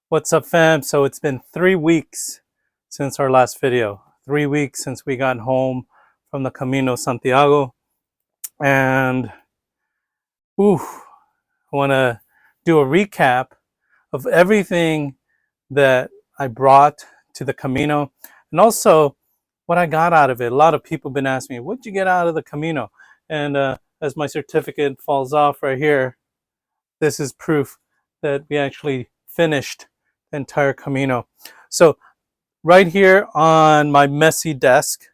What's up, fam? So it's been 3 weeks since our last video. 3 weeks since we got home from the Camino Santiago. And I want to do a recap of everything that I brought to the Camino and also what I got out of it. A lot of people have been asking me, what'd you get out of the Camino? And as my certificate falls off right here, this is proof that we actually finished the entire Camino. So right here on my messy desk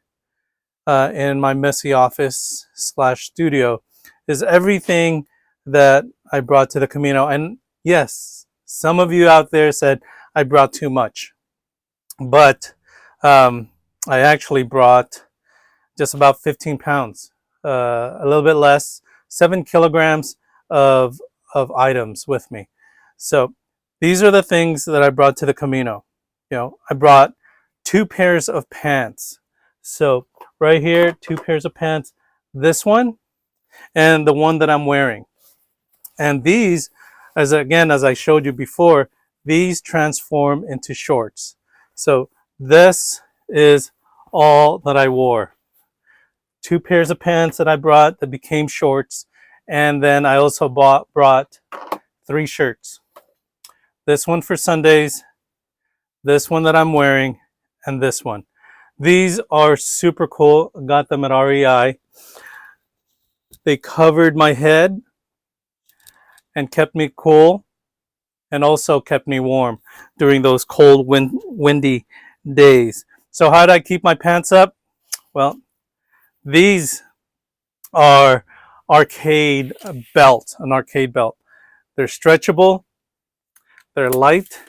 in my messy office slash studio is everything that I brought to the Camino. And yes, some of you out there said I brought too much, but I actually brought just about 15 pounds, a little bit less, 7 kilograms of items with me. So these are the things that I brought to the Camino. I brought 2 pairs of pants. So right here, 2 pairs of pants, this one and the one that I'm wearing. And these, as I showed you before, these transform into shorts. So this is all that I wore. 2 pairs of pants that I brought that became shorts. And then I also brought 3 shirts. This one for Sundays, this one that I'm wearing, and this one. These are super cool. Got them at REI. They covered my head and kept me cool and also kept me warm during those cold, windy days. So how did I keep my pants up? Well, these are an arcade belt. They're stretchable, they're light,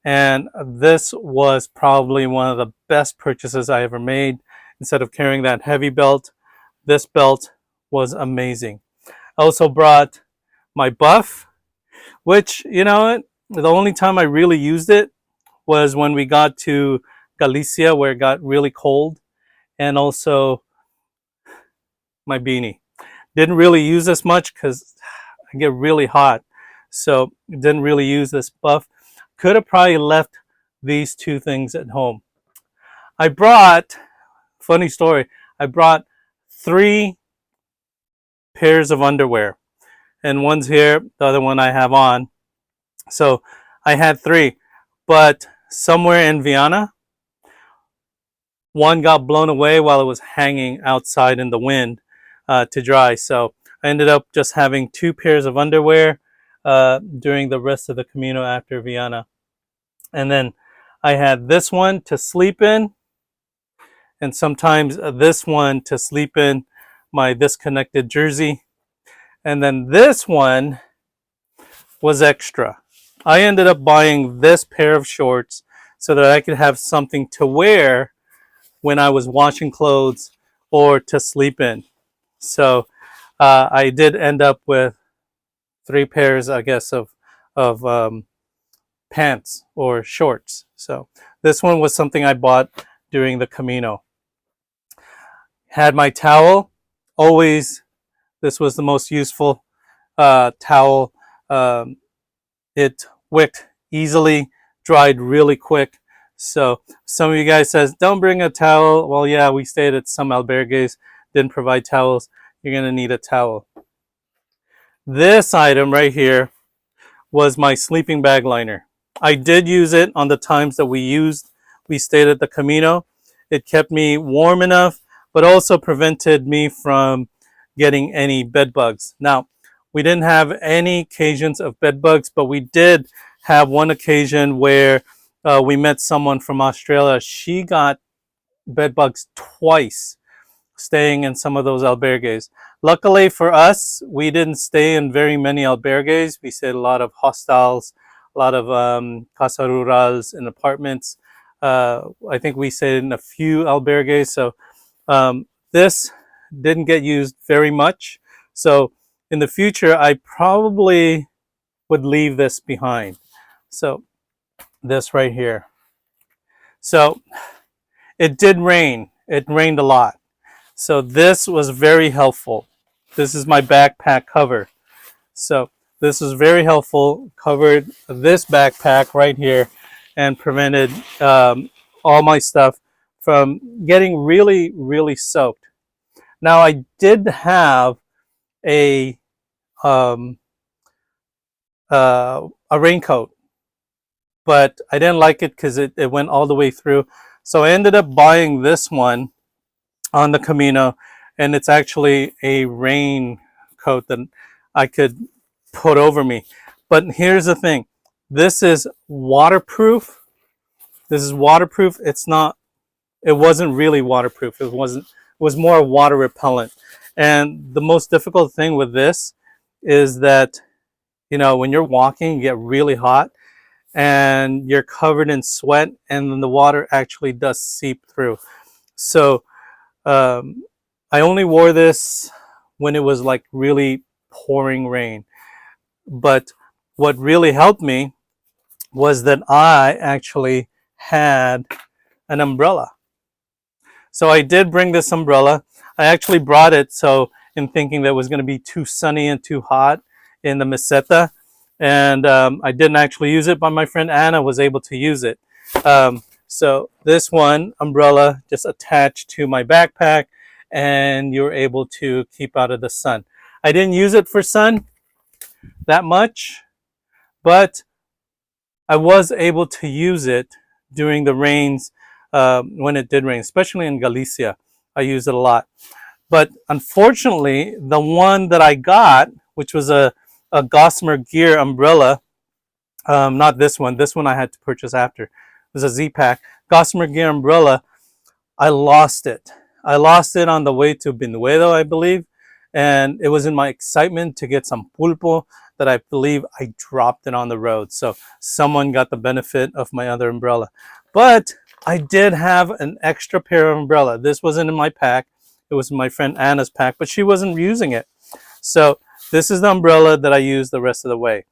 and this was probably one of the best purchases I ever made. Instead of carrying that heavy belt, this belt was amazing. I also brought my buff, which, the only time I really used it was when we got to Galicia, where it got really cold, and also my beanie. Didn't really use this much because I get really hot, so didn't really use this buff. Could have probably left these 2 things at home. I brought, funny story, I brought 3 pairs of underwear, and one's here, the other one I have on. So I had 3, but somewhere in Vienna, one got blown away while it was hanging outside in the wind to dry. So I ended up just having 2 pairs of underwear during the rest of the Camino after Vienna. And then I had this one to sleep in, and sometimes this one to sleep in, my disconnected jersey. And then this one was extra. I ended up buying this pair of shorts so that I could have something to wear when I was washing clothes or to sleep in. So I did end up with 3 pairs, I guess, of pants or shorts. So this one was something I bought during the Camino. Had my towel. Always, this was the most useful towel. It wicked easily, dried really quick. So some of you guys says, don't bring a towel. Well, yeah, we stayed at some albergues, didn't provide towels. You're going to need a towel. This item right here was my sleeping bag liner. I did use it on the times that we stayed at the Camino. It kept me warm enough, but also prevented me from getting any bed bugs. Now, we didn't have any occasions of bed bugs, but we did have one occasion where we met someone from Australia. She got bed bugs twice staying in some of those albergues. Luckily for us, we didn't stay in very many albergues. We stayed a lot of hostels, a lot of casa rurals and apartments. I think we stayed in a few albergues. So this didn't get used very much. So in the future, I probably would leave this behind. So this right here. So it did rain. It rained a lot. So this was very helpful. This is my backpack cover. So This is very helpful. Covered this backpack right here and prevented all my stuff from getting really, really soaked. Now, I did have a um, a raincoat, but I didn't like it because it went all the way through. So I ended up buying this one on the Camino, and it's actually a rain coat that I could put over me. But here's the thing, this is waterproof. This is waterproof. It wasn't really waterproof. It was more water repellent. And the most difficult thing with this is that, you know, when you're walking, you get really hot and you're covered in sweat, and then the water actually does seep through. So I only wore this when it was like really pouring rain. But what really helped me was that I actually had an umbrella. So I did bring this umbrella. I actually brought it so in thinking that it was going to be too sunny and too hot in the meseta. And I didn't actually use it, but my friend Anna was able to use it. So this one umbrella just attached to my backpack, and you're able to keep out of the sun. I didn't use it for sun that much, but I was able to use it during the rains when it did rain, especially in Galicia. I used it a lot. But unfortunately, the one that I got, which was a Gossamer Gear umbrella, not this one. This one I had to purchase after. It was a Z-Pack. Gossamer Gear umbrella, I lost it. I lost it on the way to Binuedo, I believe. And it was in my excitement to get some pulpo that I believe I dropped it on the road. So someone got the benefit of my other umbrella. But I did have an extra pair of umbrella. This wasn't in my pack. It was my friend Anna's pack, but she wasn't using it. So this is the umbrella that I used the rest of the way.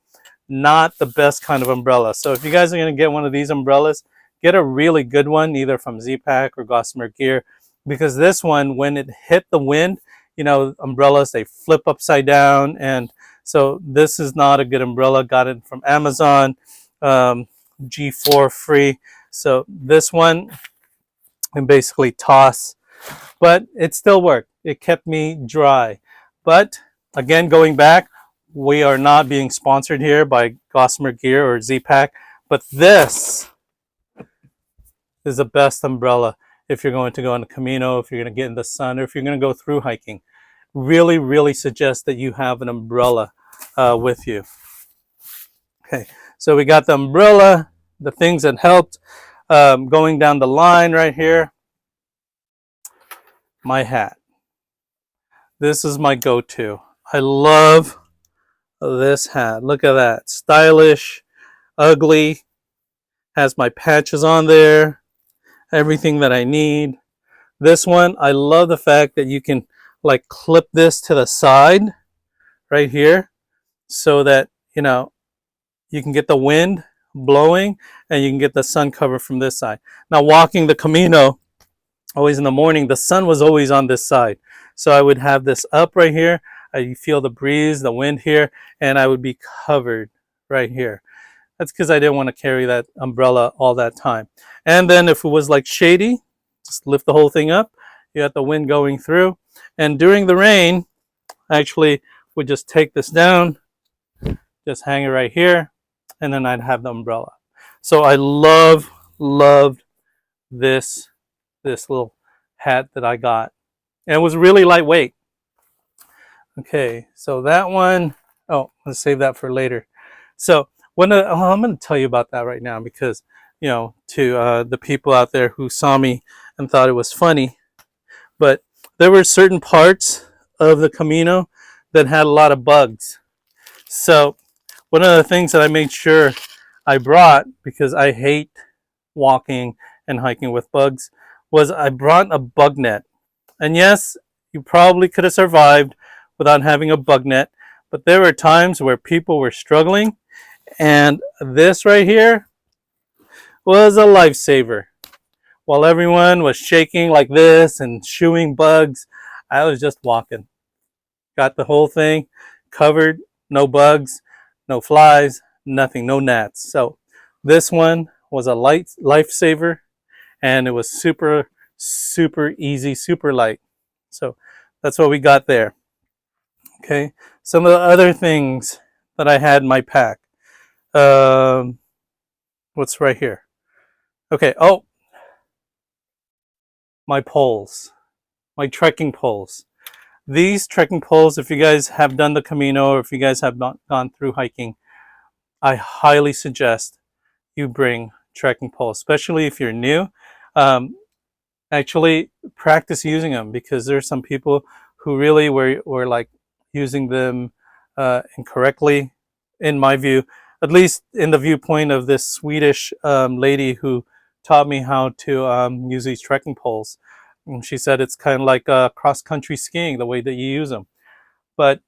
Not the best kind of umbrella. So if you guys are going to get one of these umbrellas, get a really good one, either from Z-Pack or Gossamer Gear, because this one, when it hit the wind, you know, umbrellas, they flip upside down. And so this is not a good umbrella. Got it from Amazon, G4 free. So this one can basically toss, but it still worked. It kept me dry. But again, going back, we are not being sponsored here by Gossamer Gear or Z-Pack, but this is the best umbrella if you're going to go on the Camino, if you're going to get in the sun, or if you're going to go through hiking. Really, really suggest that you have an umbrella with you. Okay, so we got the umbrella, the things that helped. Going down the line right here, my hat. This is my go-to. I love this hat. Look at that. Stylish, ugly, has my patches on there, everything that I need. This one, I love the fact that you can like clip this to the side right here so that, you know, you can get the wind blowing and you can get the sun cover from this side. Now, walking the Camino, always in the morning, the sun was always on this side. So I would have this up right here. You feel the breeze, the wind here, and I would be covered right here. That's because I didn't want to carry that umbrella all that time. And then if it was like shady, just lift the whole thing up. You got the wind going through. And during the rain, I actually would just take this down, just hang it right here, and then I'd have the umbrella. So I loved this little hat that I got. And it was really lightweight. Okay, so that one, oh, let's save that for later. So I'm going to tell you about that right now because, you know, to the people out there who saw me and thought it was funny, but there were certain parts of the Camino that had a lot of bugs. So one of the things that I made sure I brought, because I hate walking and hiking with bugs, was I brought a bug net. And yes, you probably could have survived without having a bug net, but there were times where people were struggling, and this right here was a lifesaver. While everyone was shaking like this and shooing bugs, I was just walking. Got the whole thing covered, no bugs. no flies, nothing, no gnats. So this one was a light lifesaver, and it was super, super easy, super light. So that's what we got there. Okay, some of the other things that I had in my pack. What's right here? Okay, oh, my poles, my trekking poles. These trekking poles, if you guys have done the Camino or if you guys have not gone through hiking, I highly suggest you bring trekking poles, especially if you're new. Um, Actually, practice using them, because there's some people who really were like using them incorrectly, in my view, at least in the viewpoint of this Swedish lady who taught me how to use these trekking poles. And she said it's kind of like cross-country skiing, the way that you use them. But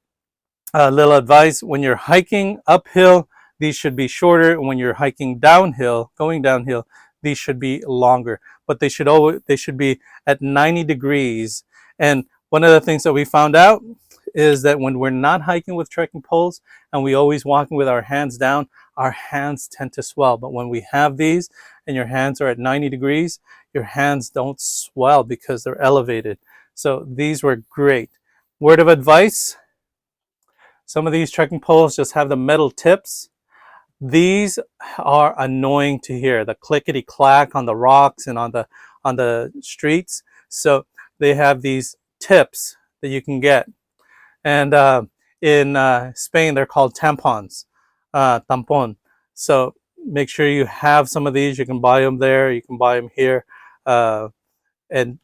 a little advice: when you're hiking uphill, these should be shorter, and when you're hiking downhill, going downhill, these should be longer. But they should be at 90 degrees. And one of the things that we found out is that when we're not hiking with trekking poles and we always walking with our hands down, our hands tend to swell. But when we have these and your hands are at 90 degrees, your hands don't swell because they're elevated. So these were great. Word of advice: some of these trekking poles just have the metal tips. These are annoying to hear, the clickety clack on the rocks and on the streets. So they have these tips that you can get, and in Spain they're called tampons, tampon. So make sure you have some of these. You can buy them there. You can buy them here, and you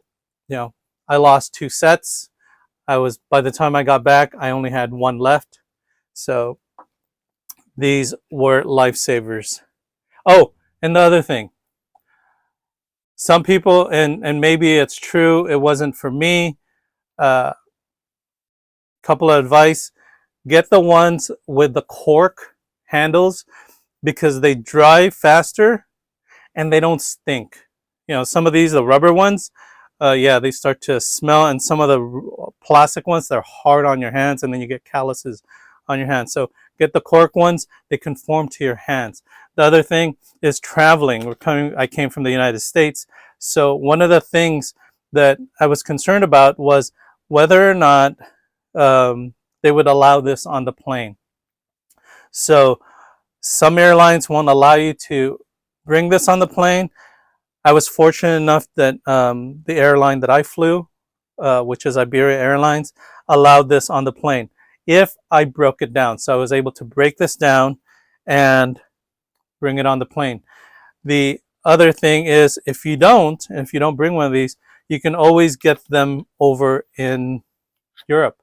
know, I lost 2 sets. By the time I got back, I only had 1 left. So these were lifesavers. Oh, and the other thing, some people, and maybe it's true, it wasn't for me. Couple of advice: get the ones with the cork handles, because they dry faster and they don't stink. Some of these, the rubber ones, yeah, they start to smell, and some of the plastic ones, they're hard on your hands, and then you get calluses on your hands. So get the cork ones; they conform to your hands. The other thing is traveling. I came from the United States, so one of the things that I was concerned about was whether or not they would allow this on the plane. So some airlines won't allow you to bring this on the plane. I was fortunate enough that the airline that I flew, which is Iberia Airlines, allowed this on the plane if I broke it down. So I was able to break this down and bring it on the plane. The other thing is, if you don't bring one of these, you can always get them over in Europe.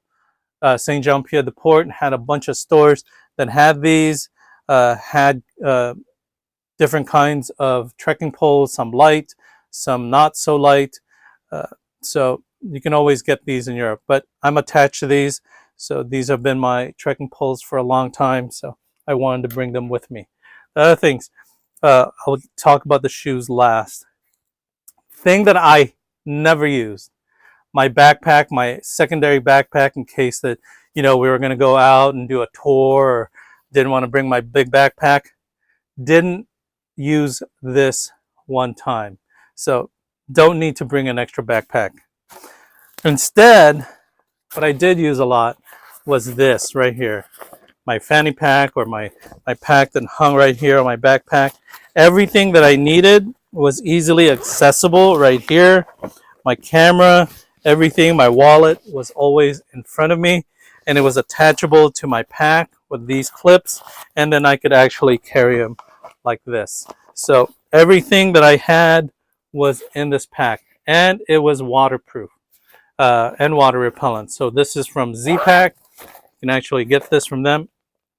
Saint Jean Pied de Port had a bunch of stores that had these, had different kinds of trekking poles, some light, some not so light. So you can always get these in Europe. But I'm attached to these, so these have been my trekking poles for a long time, so I wanted to bring them with me. The other things, I'll talk about the shoes last. Thing that I never used: my backpack, my secondary backpack, in case that we were going to go out and do a tour, or didn't want to bring my big backpack. Didn't use this one time, so don't need to bring an extra backpack. Instead, what I did use a lot was this right here, my fanny pack, or my pack that hung right here on my backpack. Everything that I needed was easily accessible right here. My camera, everything, my wallet was always in front of me, and it was attachable to my pack with these clips, and then I could actually carry them like this. So everything that I had was in this pack, and it was waterproof and water repellent. So this is from Z-Pack. You can actually get this from them.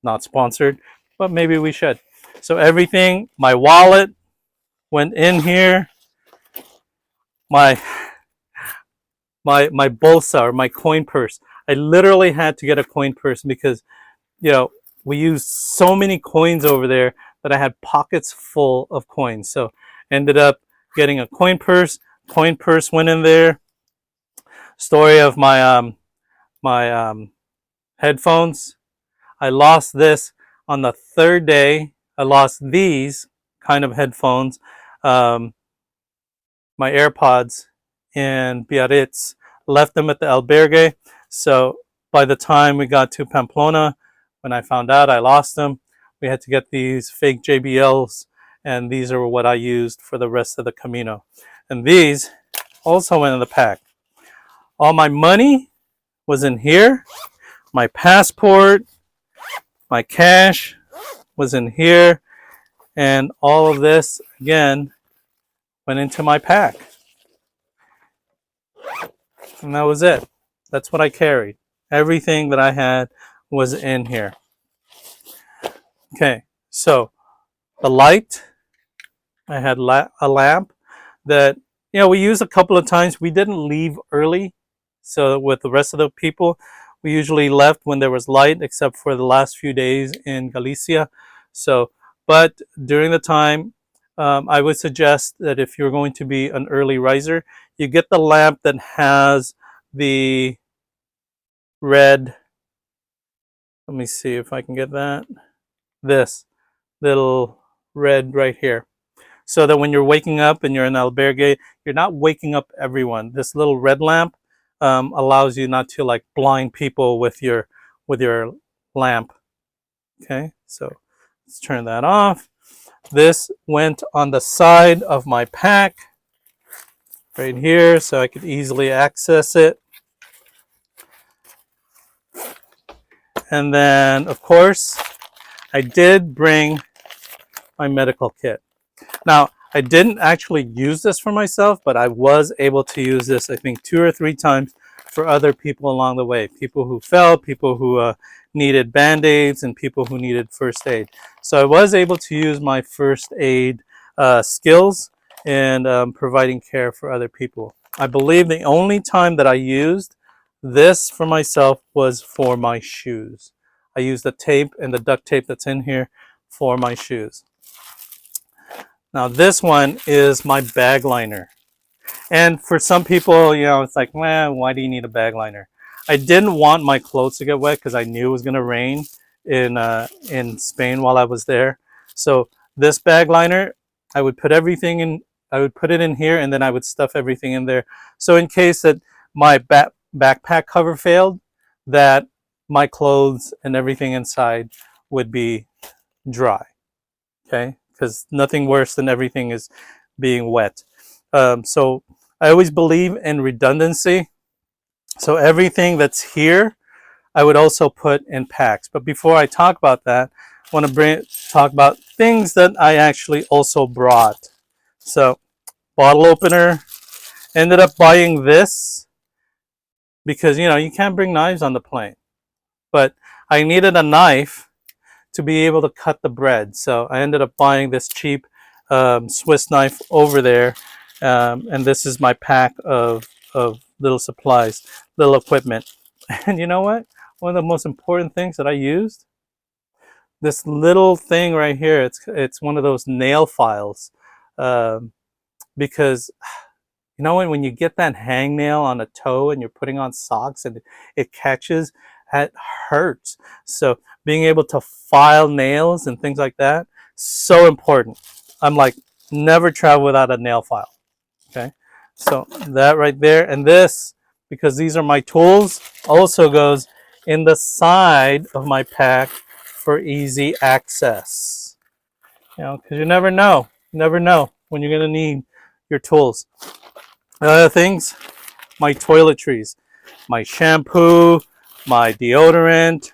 Not sponsored, but maybe we should. So everything, my wallet went in here. My bolsa, or my coin purse. I literally had to get a coin purse because we used so many coins over there that I had pockets full of coins. So ended up getting a coin purse. Coin purse went in there. Story of my headphones. I lost this. On the third day, I lost these kind of headphones, my AirPods in Biarritz. Left them at the albergue. So by the time we got to Pamplona, when I found out I lost them, we had to get these fake JBLs, and these are what I used for the rest of the Camino. And these also went in the pack. All my money was in here. My passport, my cash was in here, and all of this again went into my pack. And that was it. That's what I carried. Everything that I had was in here. Okay, so the light, I had a lamp that, you know, we used a couple of times. We didn't leave early. So with the rest of the people, we usually left when there was light, except for the last few days in Galicia. So, but during the time, I would suggest that if you're going to be an early riser, you get the lamp that has the red, let me see if I can get that, this little red right here, so that when you're waking up and you're in albergue, you're not waking up everyone. This little red lamp allows you not to like blind people with your lamp. Okay, so let's turn that off. This went on the side of my pack right here, so I could easily access it. And then, of course, I did bring my medical kit. Now, I didn't actually use this for myself, but I was able to use this, I think, 2 or 3 times for other people along the way. People who fell, people who needed Band-Aids, and people who needed first aid. So I was able to use my first aid skills in providing care for other people. I believe the only time that I used this for myself was for my shoes. I used the tape and the duct tape that's in here for my shoes. Now this one is my bag liner. And for some people, you know, it's like, man, why do you need a bag liner? I didn't want my clothes to get wet because I knew it was going to rain in Spain while I was there. So this bag liner, I would put everything in, I would put it in here, and then I would stuff everything in there. So in case that my backpack cover failed, that my clothes and everything inside would be dry. Okay, because nothing worse than everything is being wet. So I always believe in redundancy. So everything that's here, I would also put in packs. But before I talk about that, I want to talk about things that I actually also brought. So bottle opener, ended up buying this because, you know, you can't bring knives on the plane. But I needed a knife to be able to cut the bread. So I ended up buying this cheap Swiss knife over there. And this is my pack of little supplies, little equipment. And you know what? One of the most important things that I used, this little thing right here, it's one of those nail files. Because you know when you get that hangnail on a toe and you're putting on socks and it catches, it hurts. So being able to file nails and things like that, so important. I'm like, never travel without a nail file. Okay, so that right there, and this, because these are my tools, also goes in the side of my pack for easy access. You know, because you never know when you're gonna need your tools. Other things, my toiletries, my shampoo, my deodorant,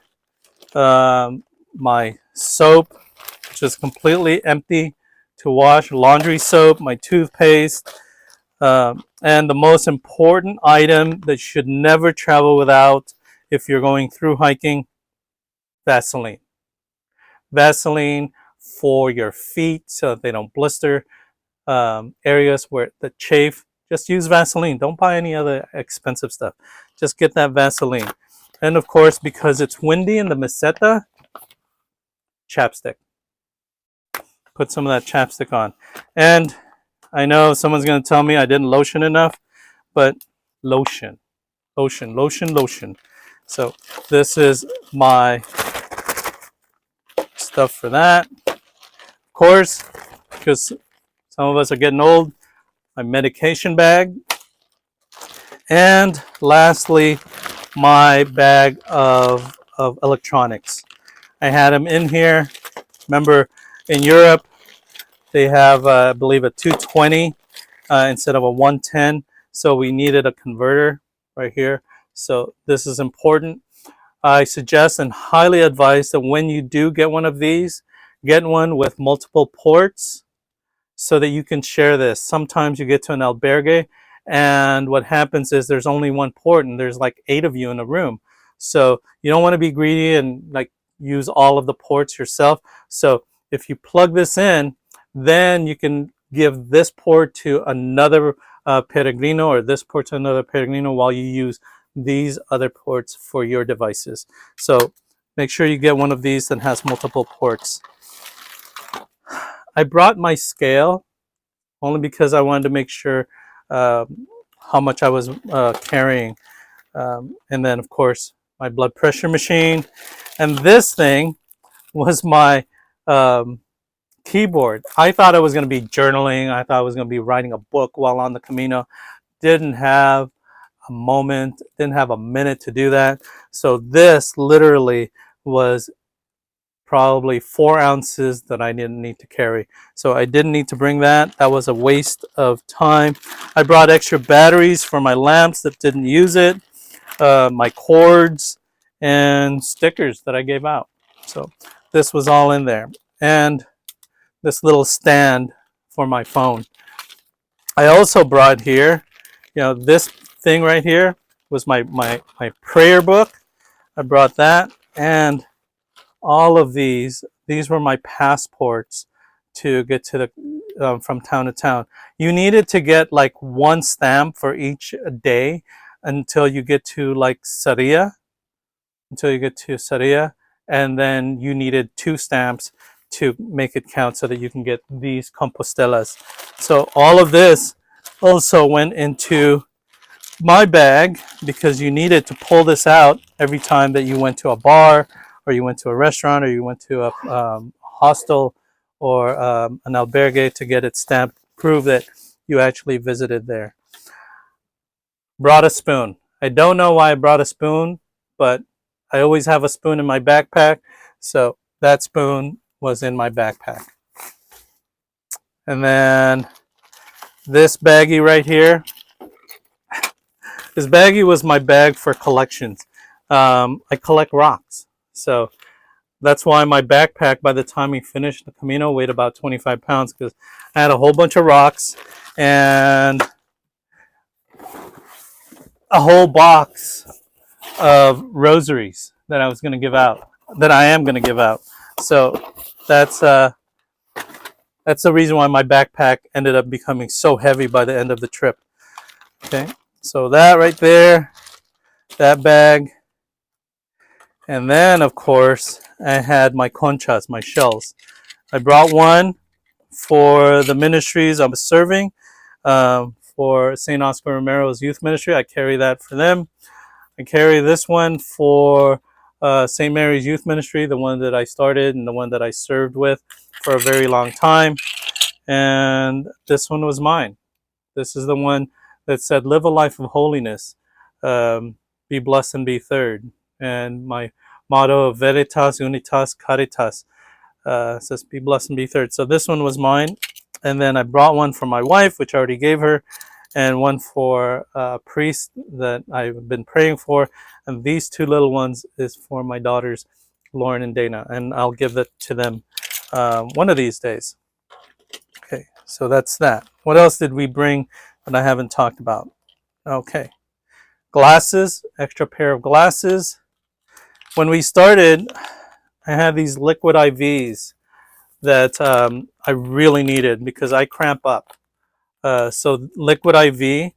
my soap, which is completely empty to wash, laundry soap, my toothpaste, and the most important item that should never travel without if you're going through hiking, Vaseline. Vaseline for your feet so that they don't blister. Areas where the chafe, just use Vaseline. Don't buy any other expensive stuff. Just get that Vaseline. And of course, because it's windy in the meseta, chapstick. Put some of that chapstick on. And I know someone's going to tell me I didn't lotion enough, but lotion. So this is my stuff for that. Of course, because some of us are getting old, my medication bag. And lastly, my bag of electronics. I had them in here. Remember, in Europe, they have, I believe, a 220 instead of a 110. So we needed a converter right here. So this is important. I suggest and highly advise that when you do get one of these, get one with multiple ports so that you can share this. Sometimes you get to an albergue and what happens is there's only one port and there's like 8 of you in a room. So you don't want to be greedy and like use all of the ports yourself. So if you plug this in, then you can give this port to another Peregrino or this port to another Peregrino while you use these other ports for your devices. So make sure you get one of these that has multiple ports. I brought my scale only because I wanted to make sure how much I was carrying. And then, of course, my blood pressure machine. And this thing was my keyboard. I thought I was going to be journaling. I thought I was going to be writing a book while on the Camino. Didn't have a moment, didn't have a minute to do that. So this literally was probably 4 ounces that I didn't need to carry. So I didn't need to bring that. That was a waste of time. I brought extra batteries for my lamps that didn't use it, my cords, and stickers that I gave out. So this was all in there. And this little stand for my phone. I also brought here, this thing right here was my prayer book. I brought that, and all of these were my passports to get to the from town to town. You needed to get like 1 stamp for each day until you get to like Saria, and then you needed 2 stamps to make it count so that you can get these compostelas. So all of this also went into my bag because you needed to pull this out every time that you went to a bar or you went to a restaurant or you went to a hostel or an albergue to get it stamped, prove that you actually visited there. Brought a spoon. I don't know why I brought a spoon, but I always have a spoon in my backpack, so that spoon was in my backpack. And then this baggie right here. This baggie was my bag for collections. I collect rocks, so that's why my backpack, by the time we finished the Camino, weighed about 25 pounds because I had a whole bunch of rocks and a whole box of rosaries that I was going to give out, that I am going to give out. So that's the reason why my backpack ended up becoming so heavy by the end of the trip. Okay, so that right there, that bag. And then, of course, I had my conchas, my shells. I brought one for the ministries I was serving, for St. Oscar Romero's youth ministry. I carry that for them. I carry this one for St. Mary's youth ministry, the one that I started and the one that I served with for a very long time. And this one was mine. This is the one that said, live a life of holiness, be blessed and be third. And my motto of Veritas, Unitas, Caritas says, be blessed and be third. So this one was mine. And then I brought one for my wife, which I already gave her, and one for a priest that I've been praying for. And these 2 little ones is for my daughters, Lauren and Dana. And I'll give that to them one of these days. Okay, so that's that. What else did we bring that I haven't talked about? Okay, glasses, extra pair of glasses. When we started, I had these liquid IVs that I really needed because I cramp up. So liquid IV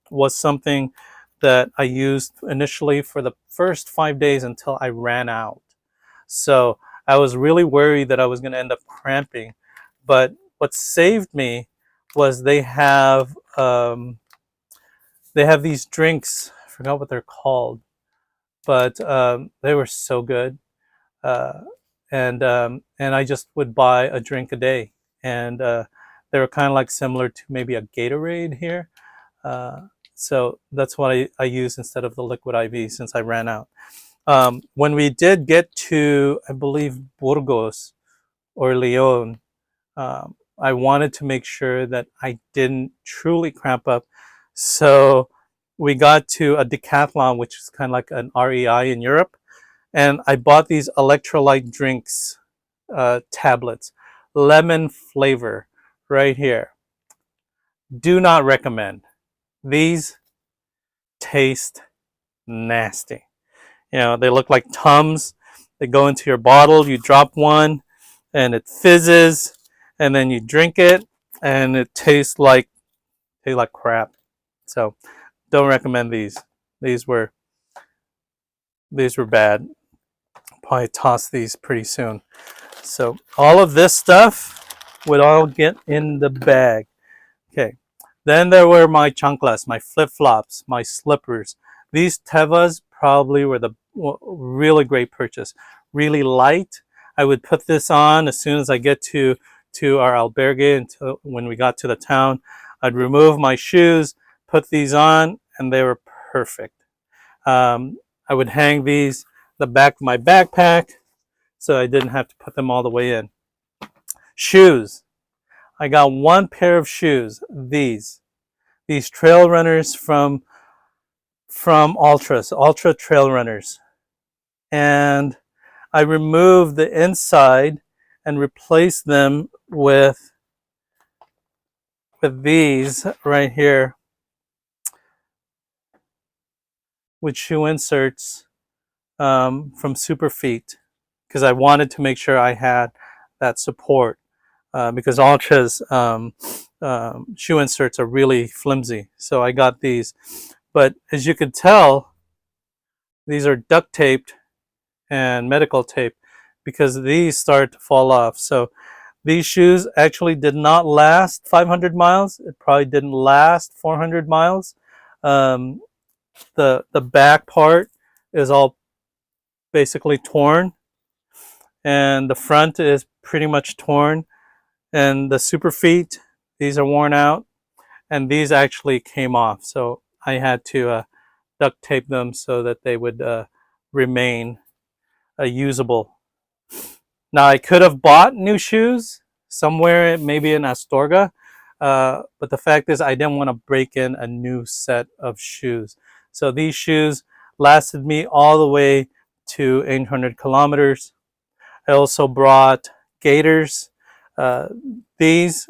was something that I used initially for the first 5 days until I ran out. So I was really worried that I was going to end up cramping. But what saved me was they have these drinks. I forgot what they're called, but they were so good. and I just would buy a drink a day, and they were kind of like similar to maybe a Gatorade here. Uh, so that's what I use instead of the liquid IV since I ran out. When we did get to, I believe, Burgos or Leon, I wanted to make sure that I didn't truly cramp up. So we got to a decathlon, which is kind of like an REI in Europe. And I bought these electrolyte drinks tablets, lemon flavor right here. Do not recommend. These taste nasty. You know, they look like Tums. They go into your bottle, you drop one, and it fizzes, and then you drink it, and it tastes like crap. So don't recommend these. These were bad. Probably toss these pretty soon. So all of this stuff would all get in the bag. Okay. Then there were my chanclas, my flip-flops, my slippers. These Tevas probably were the really great purchase. Really light. I would put this on as soon as I get to our albergue until when we got to the town. I'd remove my shoes, put these on, and they were perfect. I would hang these the back of my backpack so I didn't have to put them all the way in. Shoes. I got one pair of shoes, these trail runners from Ultra Trail Runners. And I removed the inside and replaced them with these right here with shoe inserts from Superfeet, because I wanted to make sure I had that support, because Ultra's shoe inserts are really flimsy. So I got these. But as you can tell, these are duct taped and medical tape because these start to fall off. So these shoes actually did not last 500 miles. It probably didn't last 400 miles. The back part is all basically torn, and the front is pretty much torn. And the Superfeet, these are worn out, and these actually came off. So I had to duct tape them so that they would remain usable. Now I could have bought new shoes somewhere, maybe in Astorga, but the fact is I didn't want to break in a new set of shoes. So these shoes lasted me all the way to 800 kilometers. I also brought gaiters. These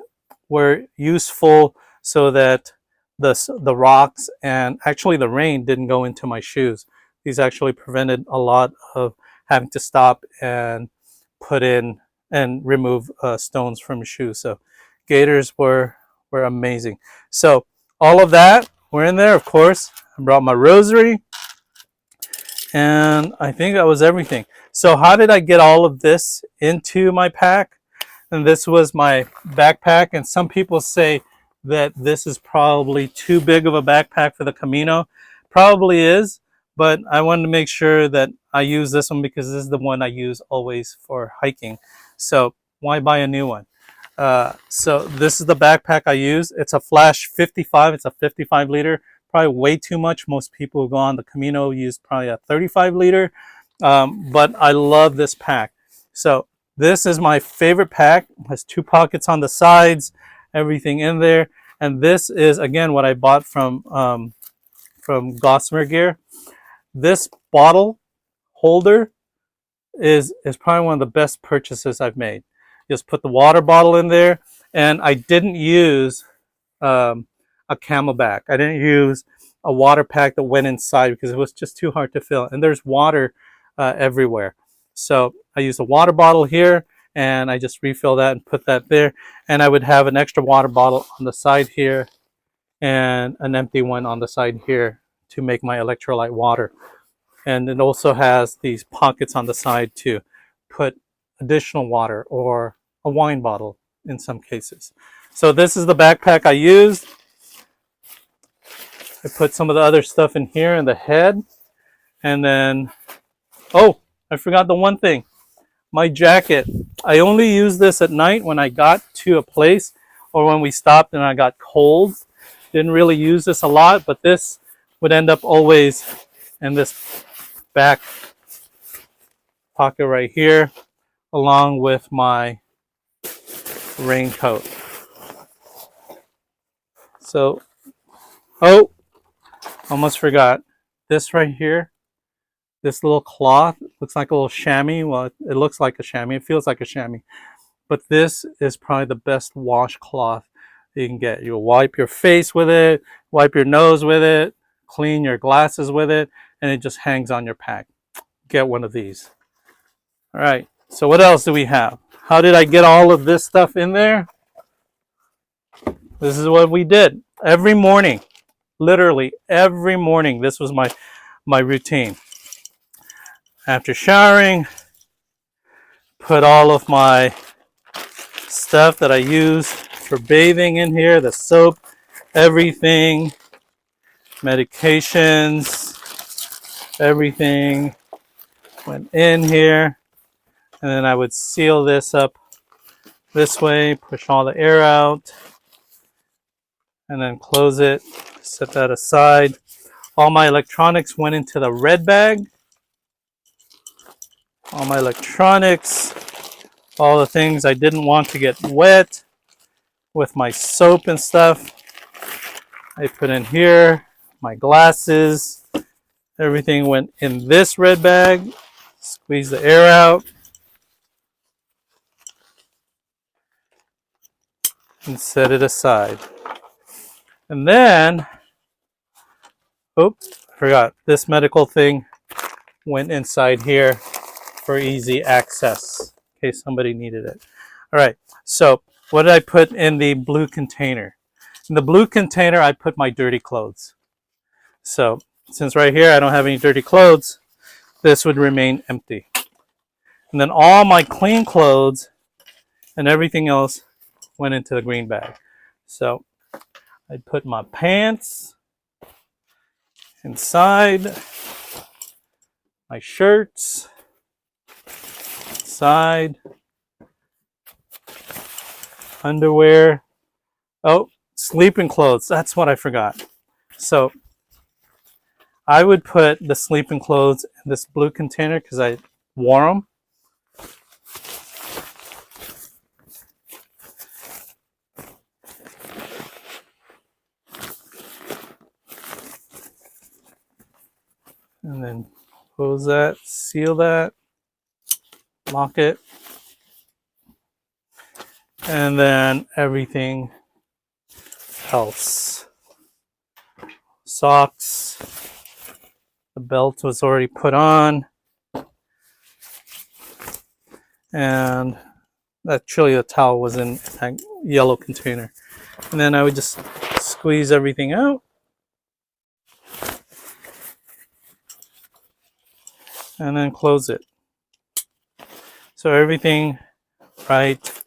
were useful so that the rocks and actually the rain didn't go into my shoes. These actually prevented a lot of having to stop and put in and remove stones from your shoes. So gaiters were amazing. So all of that were in there, of course. I brought my rosary, and I think that was everything. So how did I get all of this into my pack? And this was my backpack, and some people say that this is probably too big of a backpack for the Camino. Probably is, but I wanted to make sure that I use this one because this is the one I use always for hiking. So why buy a new one? So this is the backpack I use. It's a Flash 55. It's a 55 liter. Probably way too much. Most people who go on the Camino use probably a 35 liter. But I love this pack. So this is my favorite pack. It has 2 pockets on the sides, everything in there. And this is, again, what I bought from Gossamer Gear. This bottle holder is probably one of the best purchases I've made. Just put the water bottle in there, and I didn't use a Camelback. I didn't use a water pack that went inside because it was just too hard to fill. And there's water everywhere. So I used a water bottle here, and I just refill that and put that there. And I would have an extra water bottle on the side here and an empty one on the side here to make my electrolyte water. And it also has these pockets on the side to put additional water or a wine bottle in some cases. So this is the backpack I used. I put some of the other stuff in here in the head. And then, oh, I forgot the one thing. my jacket. I only use this at night when I got to a place or when we stopped and I got cold. Didn't really use this a lot, but this would end up always in this back pocket right here, along with my raincoat. So, oh, almost forgot. This right here, this little cloth, looks like a little chamois. Well, it looks like a chamois. It feels like a chamois. But this is probably the best washcloth you can get. You'll wipe your face with it, wipe your nose with it, clean your glasses with it, and it just hangs on your pack. Get one of these. All right, so what else do we have? How did I get all of this stuff in there? This is what we did every morning. Literally every morning. This was my routine. After showering, put all of my stuff that I use for bathing in here, the soap, everything, medications, everything went in here. And then I would seal this up this way, push all the air out, and then close it, set that aside. All my electronics went into the red bag. All my electronics, all the things I didn't want to get wet with my soap and stuff, I put in here. My glasses, everything went in this red bag. Squeeze the air out. And set it aside. And then, oops, I forgot. This medical thing went inside here for easy access in case somebody needed it. All right, so what did I put in the blue container? In the blue container, I put my dirty clothes. So since right here I don't have any dirty clothes, this would remain empty. And then all my clean clothes and everything else went into the green bag. So I put my pants inside, my shirts inside, underwear. Oh, sleeping clothes. That's what I forgot. So I would put the sleeping clothes in this blue container because I wore them. And then close that, seal that, lock it. And then everything else. Socks. The belt was already put on. And actually the towel was in that yellow container. And then I would just squeeze everything out. And then close it. So everything right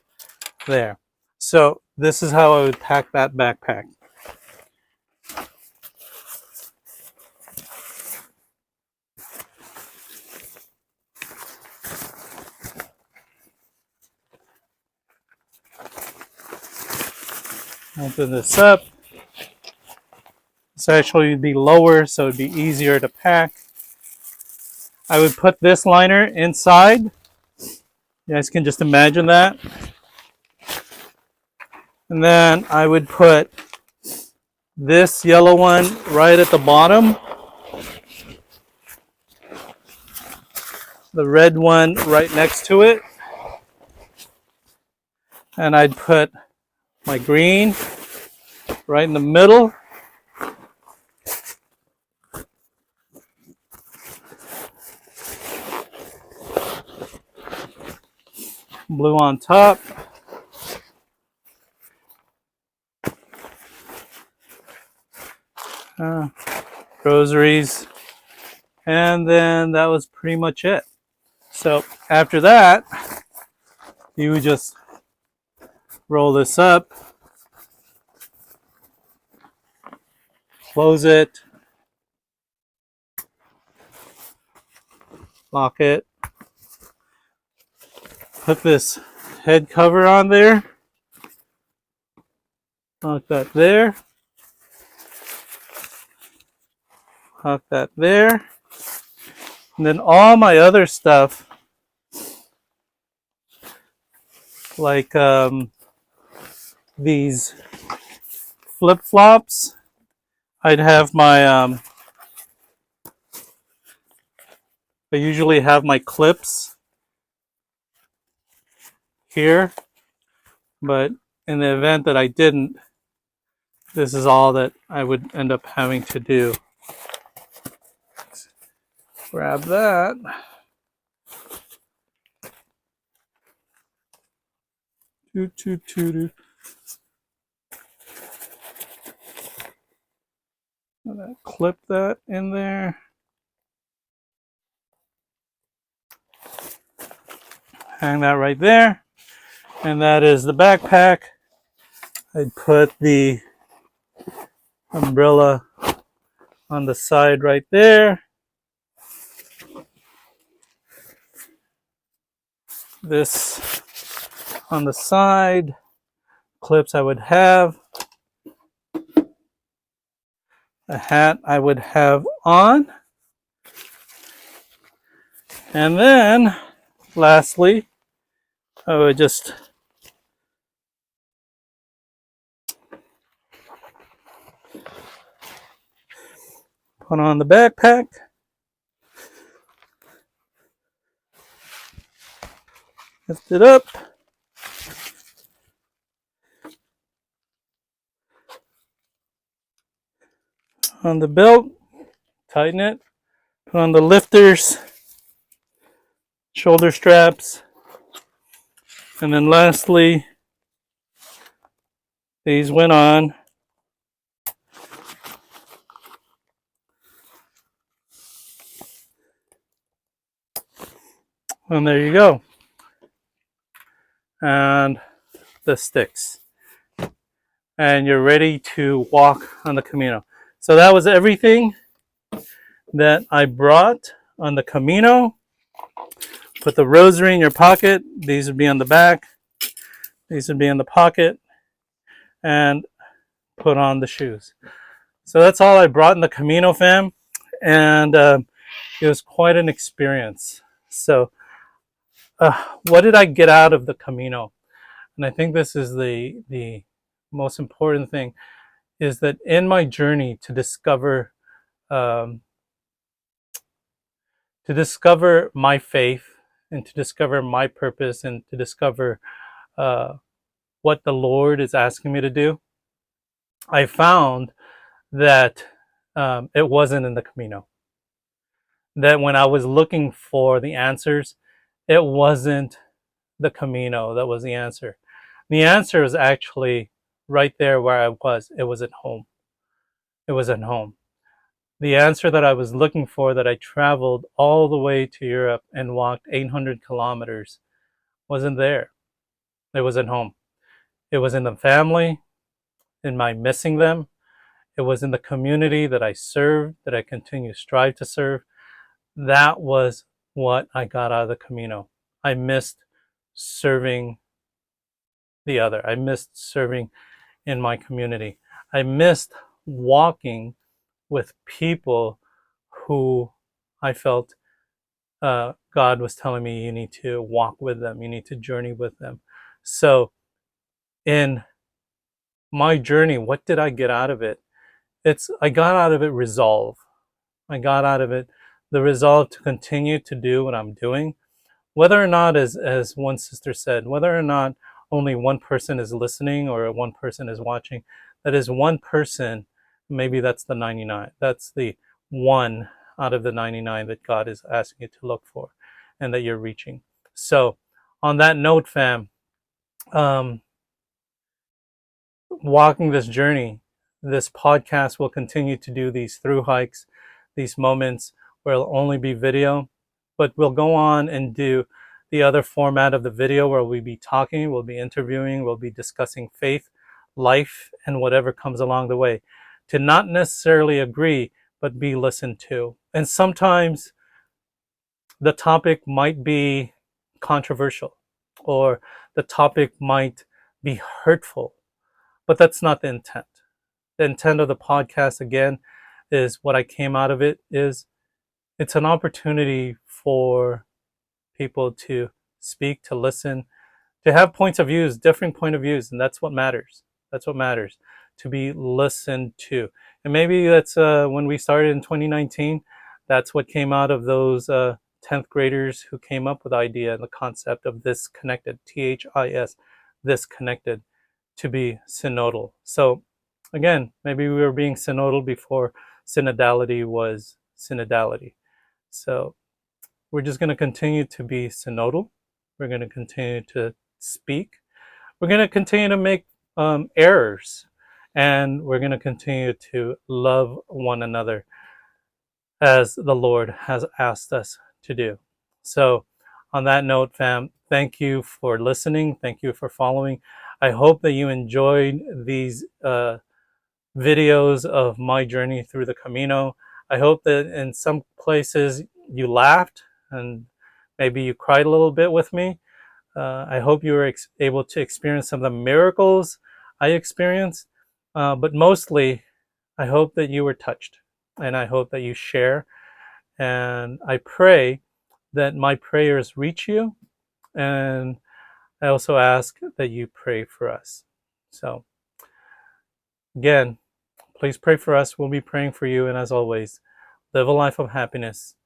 there. So this is how I would pack that backpack. Open this up. This actually would be lower, so it'd be easier to pack. I would put this liner inside. You guys can just imagine that. And then I would put this yellow one right at the bottom. The red one right next to it. And I'd put my green right in the middle. Blue on top. Groceries. And then that was pretty much it. So after that, you would just roll this up, close it, lock it, Put this head cover on there. Lock that there. Lock that there. And then all my other stuff, like these flip-flops, I'd have my, I usually have my clips here, but in the event that I didn't, this is all that I would end up having to do. Grab that. Clip that in there. Hang that right there. And that is the backpack. I'd put the umbrella on the side right there. This on the side. Clips I would have. A hat I would have on. And then, lastly, I would just put on the backpack. Lift it up. On the belt, tighten it. Put on the lifters, shoulder straps, and then lastly, these went on. And there you go. And the sticks. And you're ready to walk on the Camino. So that was everything that I brought on the Camino. Put the rosary in your pocket. These would be on the back. These would be in the pocket. And put on the shoes. So that's all I brought in the Camino, fam. And it was quite an experience. So what did I get out of the Camino? And I think this is the most important thing, is that in my journey to discover my faith and to discover my purpose and to discover what the Lord is asking me to do, I found that it wasn't in the Camino. That when I was looking for the answers, it wasn't the Camino that was the answer. The answer was actually right there where I was. It was at home. It was at home. The answer that I was looking for, that I traveled all the way to Europe and walked 800 kilometers, wasn't there. It was at home. It was in the family, in my missing them. It was in the community that I served, that I continue to strive to serve. That was what I got out of the Camino. I missed serving the other. I missed serving in my community. I missed walking with people who I felt God was telling me, you need to walk with them, you need to journey with them. So in my journey, what did I get out of it? I got out of it resolve. I got out of it the resolve to continue to do what I'm doing, whether or not, as one sister said, whether or not only one person is listening or one person is watching, that is one person, maybe that's the 99. That's the one out of the 99 that God is asking you to look for and that you're reaching. So on that note, fam, walking this journey, this podcast will continue to do these through hikes, these moments where it'll only be video, but we'll go on and do the other format of the video where we'll be talking, we'll be interviewing, we'll be discussing faith, life, and whatever comes along the way. To not necessarily agree, but be listened to. And sometimes the topic might be controversial. or the topic might be hurtful, but that's not the intent. The intent of the podcast, again, is what I came out of it is it's an opportunity for people to speak, to listen, to have points of views, different point of views, and that's what matters. That's what matters, to be listened to. And maybe that's when we started in 2019, that's what came out of those 10th graders who came up with the idea and the concept of this connected, THIS, this connected, to be synodal. So again, maybe we were being synodal before synodality was synodality. So we're just going to continue to be synodal. We're going to continue to speak. We're going to continue to make errors. And we're going to continue to love one another as the Lord has asked us to do. So, on that note, fam, thank you for listening. Thank you for following. I hope that you enjoyed these videos of my journey through the Camino. I hope that in some places you laughed and maybe you cried a little bit with me. I hope you were able to experience some of the miracles I experienced. But mostly, I hope that you were touched, and I hope that you share. And I pray that my prayers reach you. And I also ask that you pray for us. So, again, please pray for us. We'll be praying for you. And as always, live a life of happiness,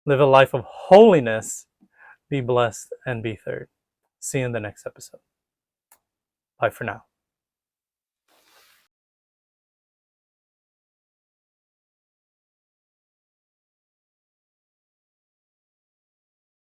live a life of holiness, be blessed, and be third. See you in the next episode. Bye for now.